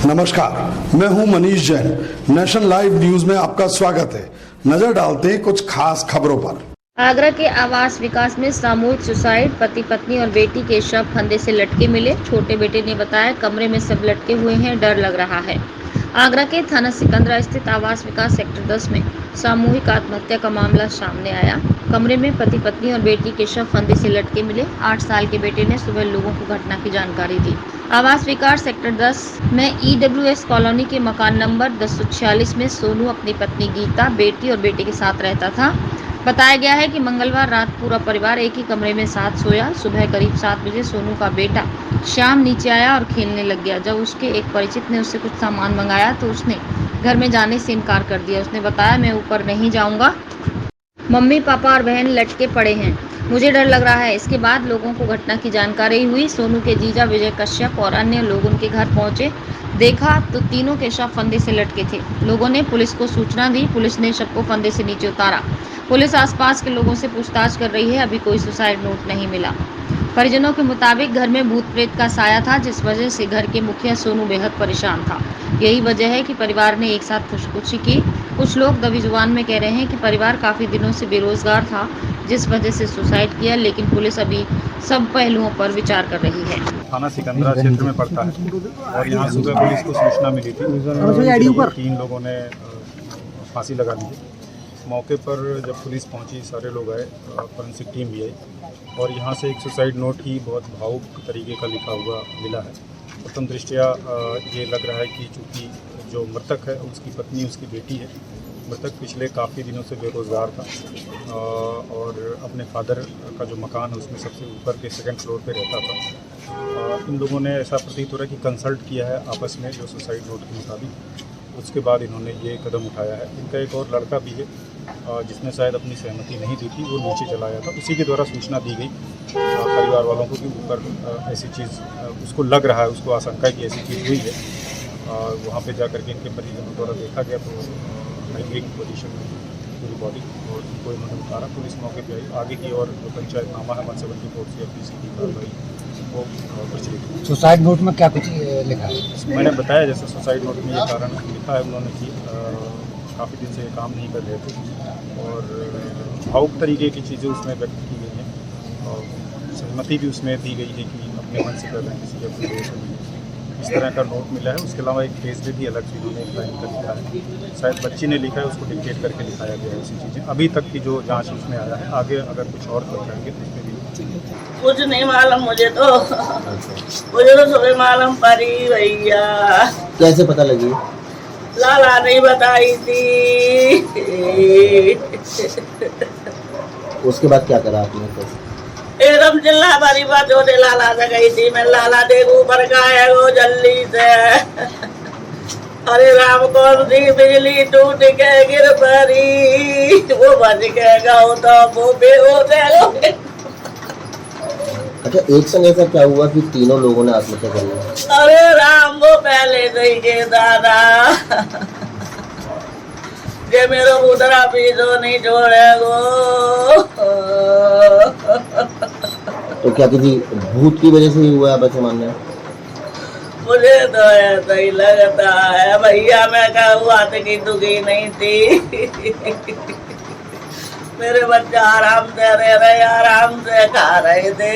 नमस्कार, मैं हूं Manish Jain. National live news में आपका स्वागत है। नजर डालते हैं कुछ खास खबरों पर। आगरा के आवास विकास में सामूहिक सुसाइड, पति पत्नी और बेटी के शव फंदे से लटके मिले। छोटे बेटे ने बताया, कमरे में सब लटके हुए हैं, डर लग रहा है। आगरा के थाना सिकंदरा स्थित आवास विकास सेक्टर 10 में सामूहिक आत्महत्या का मामला सामने आया। कमरे में पति पत्नी और बेटी के शव फंदे से लटके मिले। 8 साल के बेटे ने सुबह लोगों को घटना की जानकारी दी। आवास विकास सेक्टर 10 में EWS कॉलोनी के मकान नंबर 1046 में सोनू अपनी पत्नी गीता, बेटी और बेटे के साथ रहता था। बताया गया है कि मंगलवार रात पूरा परिवार एक ही कमरे में साथ सोया। सुबह करीब 7 बजे सोनू का बेटा श्याम नीचे आया और खेलने लग गया। जब उसके एक परिचित ने उससे कुछ सामान मंगाया तो उसने घर में जाने से इनकार कर दिया। उसने बताया, मैं ऊपर नहीं जाऊंगा, मम्मी पापा और बहन लटके पड़े हैं, मुझे डर लग रहा है। इसके बाद लोगों को घटना की जानकारी हुई। सोनू के जीजा विजय कश्यप और अन्य लोग उनके घर पहुंचे। देखा तो तीनों के शव फंदे से लटके थे। लोगों ने पुलिस को सूचना दी। पुलिस ने शव को फंदे से नीचे उतारा। पुलिस आसपास के लोगों से पूछताछ कर रही है। अभी कोई सुसाइड नोट नहीं मिला। परिजनों के मुताबिक घर में भूत प्रेत का साया था, जिस वजह से घर के मुखिया सोनू बेहद परेशान था। यही वजह है कि परिवार ने एक साथ खुदकुशी की। कुछ लोग दबी जुबान में कह रहे हैं कि परिवार काफी दिनों से बेरोजगार था, जिस वजह से सुसाइड किया, लेकिन पुलिस अभी सब पहलुओं पर विचार कर रही है। थाना सिकंदरा क्षेत्र में पड़ता है और यहाँ सुबह पुलिस को सूचना मिली थी। 3 लोगों ने फांसी लगा ली। मौके पर जब पुलिस पहुंची, सारे लोग आए, फोरेंसिक टीम भी आई और यहाँ से एक सुसाइड नोट ही बहुत भावुक तरीके का लिखा हुआ मिला है। प्रथम दृष्टया ये लग रहा है कि चूँकि जो मृतक है उसकी पत्नी, उसकी बेटी है। मृतक पिछले काफ़ी दिनों से बेरोज़गार था और अपने फादर का जो मकान है उसमें सबसे ऊपर के 2nd फ्लोर पे रहता था। इन लोगों ने ऐसा प्रतीत हो रहा है कि कंसल्ट किया है आपस में जो सुसाइड नोट के मुताबिक। उसके बाद इन्होंने ये कदम उठाया है। इनका एक और लड़का भी है जिसने शायद अपनी सहमति नहीं दी थी, वो नीचे चला आया था। उसी के द्वारा सूचना दी गई परिवार वालों को कि ऊपर ऐसी चीज़ उसको लग रहा है, उसको आशंका है कि ऐसी चीज़ हुई है। वहाँ पे जा करके इनके परिजनों द्वारा देखा गया तो हाइड्रिंग पोजीशन में पूरी बॉडी और उनको इन्होंने उतारा। पुलिस मौके पे आई। आगे की और जो पंचायतनामा है 174 CFPC की कार्रवाई वो प्रचलित। सुसाइड नोट में क्या कुछ लिखा है? मैंने बताया जैसे सुसाइड नोट में ये कारण लिखा है उन्होंने कि काफ़ी दिन से काम नहीं कर रहे थे और भावुक तरीके की चीज़ें उसमें व्यक्त की गई हैं और सहमति भी उसमें दी गई है कि अपने मन से कर रहे हैं, किसी का कोई दोष नहीं। इस तरह का नोट मिला है। उसके अलावा एक पेज पे भी अलग से इन्होंने एक लाइन का लिखा है, शायद बच्ची ने लिखा है, उसको डिक्टेट करके लिखाया गया है। ऐसी चीज़ें अभी तक की जो जांच उसमें आया है। आगे अगर कुछ और बताएंगे तो उसमें भी कुछ नहीं मालूम मुझे तो सुबह मालूम पड़ी भैया। कैसे पता लगी? लाला नहीं बताई थी। उसके बाद क्या करा आपने? तो एकदम चिल्ला भरी बात होने लाला से गई थी। मैं लाला देखू ऊपर का है वो जल्दी से। अरे राम, कौन सी बिजली टूट के गिर पड़ी, वो बच के गाँव तो वो बेहोश है। अच्छा, एक संग ऐसा क्या हुआ कि तीनों लोगों ने आत्महत्या कर लिया? अरे राम, वो पहले से ही के दादा जे मेरो पुतरा पीछो नहीं छोड़े गो। तो क्या किसी भूत की वजह से ही हुआ है? बच्चे मानने मुझे तो ऐसा ही लगता है भैया। मैं क्या हुआ था कि दुखी नहीं थी। मेरे बच्चे आराम से रह रहे, आराम से खा रहे थे।